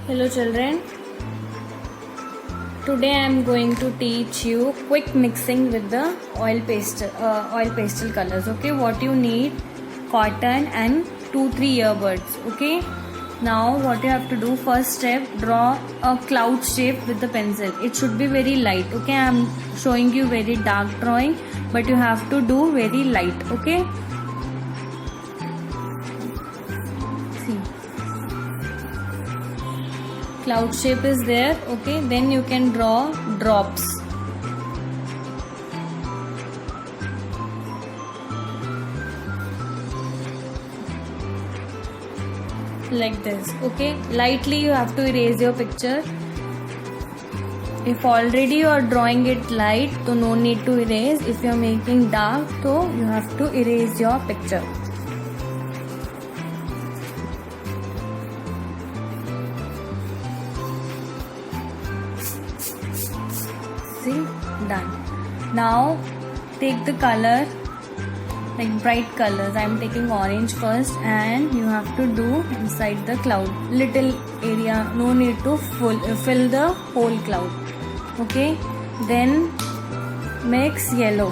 Hello children, today I am going to teach you quick mixing with the oil pastel colors. Okay, what you need: cotton and 2-3 earbuds. Okay, now what you have to do, first step, draw a cloud shape with the pencil. It should be very light. Okay, I am showing you very dark drawing, but you have to do very light. Okay, see, cloud shape is there. Okay, then you can draw drops. Like this. Okay, lightly you have to erase your picture. If already you are drawing it light, so no need to erase. If you are making dark, so you have to erase your picture. See, done. Now take the color, like bright colors. I am taking orange first, and you have to do inside the cloud, little area, no need to fill the whole cloud. Okay, then mix yellow,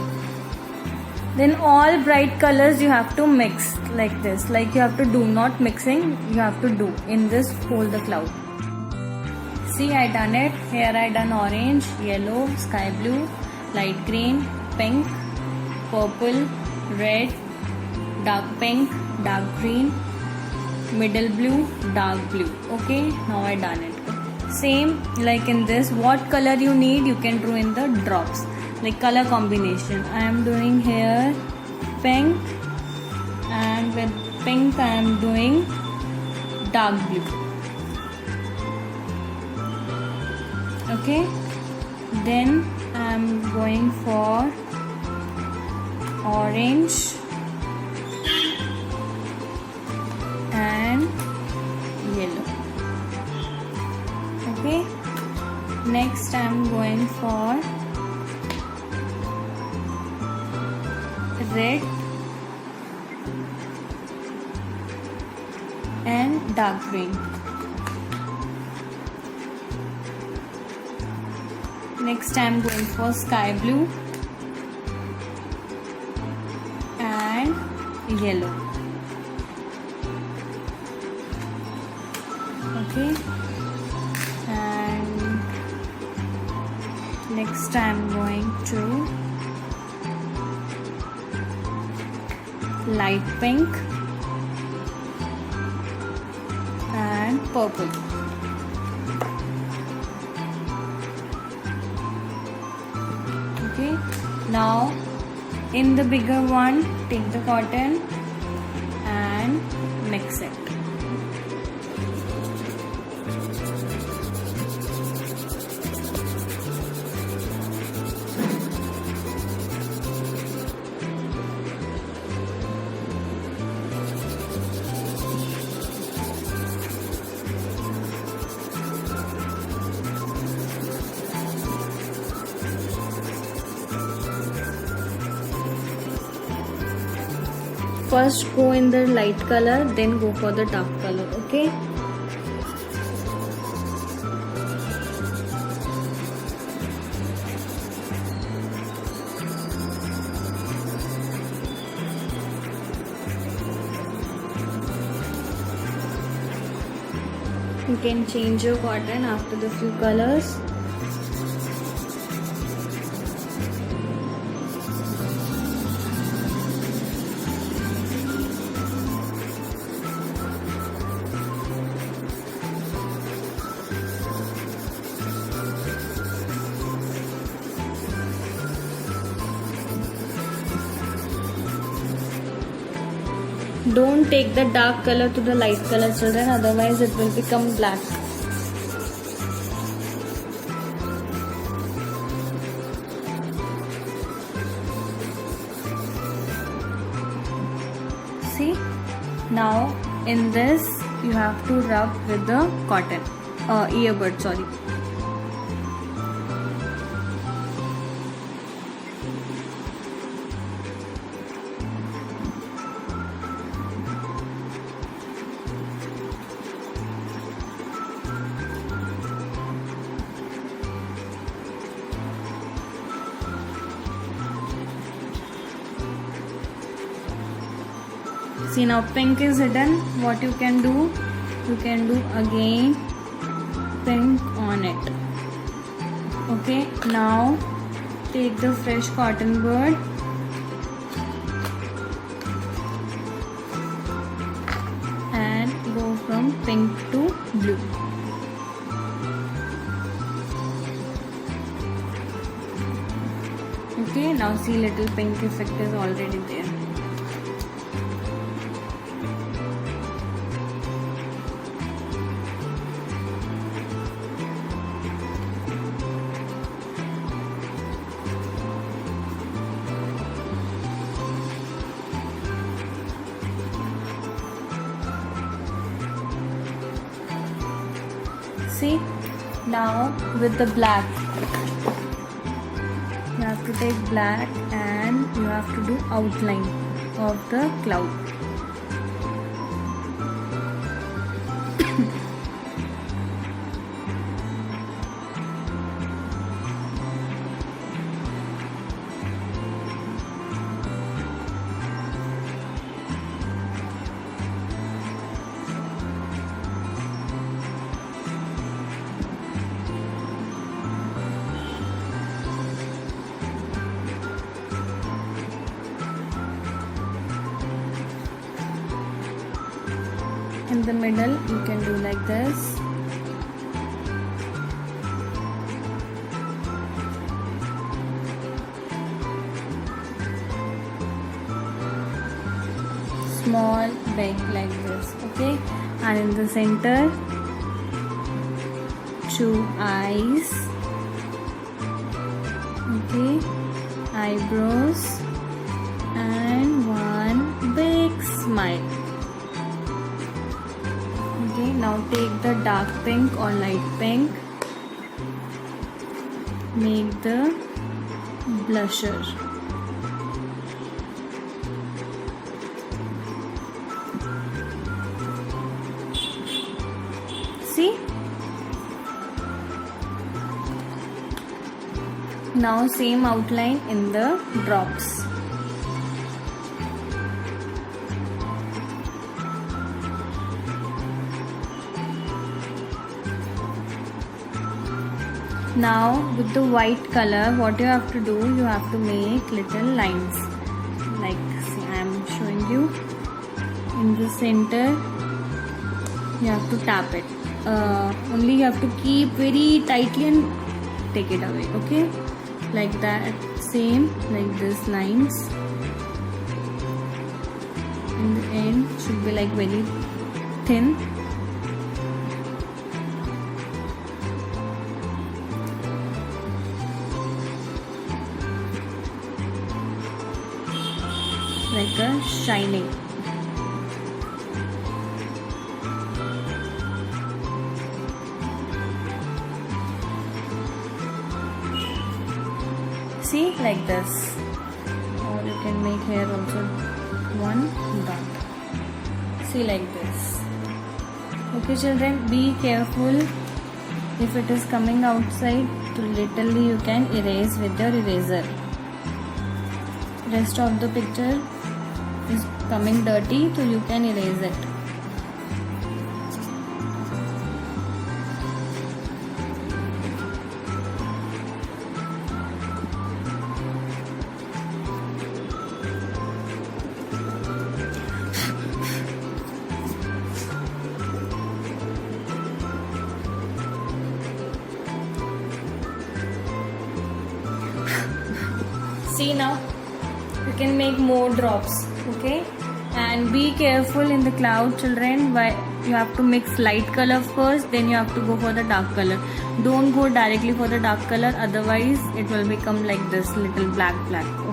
then all bright colors you have to mix like this, like you have to do, not mixing, you have to do in this whole the cloud. See, I done it. Here I done orange, yellow, sky blue, light green, pink, purple, red, dark pink, dark green, middle blue, dark blue. Okay, now I done it. Same like in this, what color you need you can do in the drops, like color combination. I am doing here pink, and with pink I am doing dark blue. Okay, then I am going for orange and yellow. Okay, next I am going for red and dark green. Next I am going for sky blue and yellow. Okay, and next I am going to light pink and purple. Okay, now in the bigger one, take the cotton and mix it. First go in the light color, then go for the dark color. Okay, you can change your cotton after the few colors. Don't take the dark color to the light color, children, otherwise it will become black. See, now in this you have to rub with the cotton, earbud, sorry. See, now pink is hidden. What you can do? You can do again pink on it. Okay, now take the fresh cotton bud and go from pink to blue. Okay, now see, little pink effect is already there. See, now with the black, you have to take black and you have to do outline of the cloud. In the middle, you can do like this. Small, big, like this. Okay, and in the center, 2 eyes. Okay, eyebrows, and 1 big smile. Okay, now take the dark pink or light pink, make the blusher. See? Now same outline in the drops. Now with the white color, what you have to do, you have to make little lines. Like, see, I am showing you. In the center, you have to tap it. Only you have to keep very tightly and take it away. Okay, like that. Same like this lines. In the end, should be like very thin. Like a shining. See, like this. Or you can make here also 1 dot. See, like this. Okay, children, be careful. If it is coming outside, to literally you can erase with your eraser. Rest of the picture is coming dirty, so you can erase it. See, now you can make more drops. Okay, and be careful in the cloud, children. Why you have to mix light color first, then you have to go for the dark color. Don't go directly for the dark color, otherwise it will become like this little black.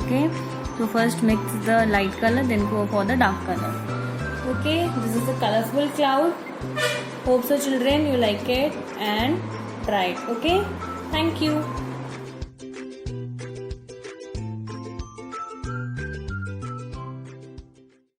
Okay, so first mix the light color, then go for the dark color. Okay, this is a colorful cloud. Hope so, children, you like it and try it. Okay, thank you.